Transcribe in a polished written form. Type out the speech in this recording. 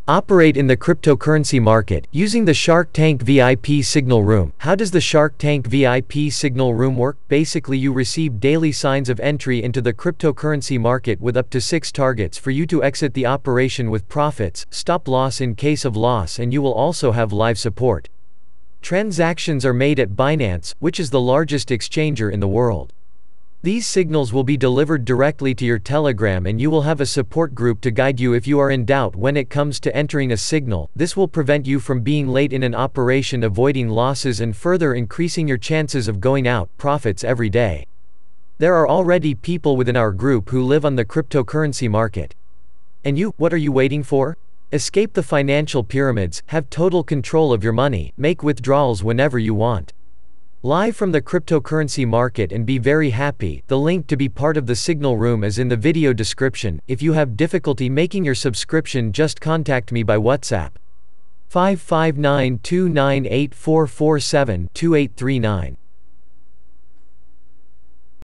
Operate in the cryptocurrency market using the Shark Tank VIP Signal Room. How does the Shark Tank VIP Signal Room work? Basically, you receive daily signs of entry into the cryptocurrency market with up to 6 targets for you to exit the operation with profits, stop loss in case of loss, and you will also have live support. Transactions are made at Binance, which is the largest exchanger in the world. These signals will be delivered directly to your Telegram, and you will have a support group to guide you if you are in doubt when it comes to entering a signal. This will prevent you from being late in an operation, avoiding losses, and further increasing your chances of going out profits every day. There are already people within our group who live on the cryptocurrency market. And you, what are you waiting for? Escape the financial pyramids, have total control of your money, make withdrawals whenever you want. Live from the cryptocurrency market and be very happy. The link to be part of the Signal Room is in the video description. If you have difficulty making your subscription, just contact me by WhatsApp 5592984472839.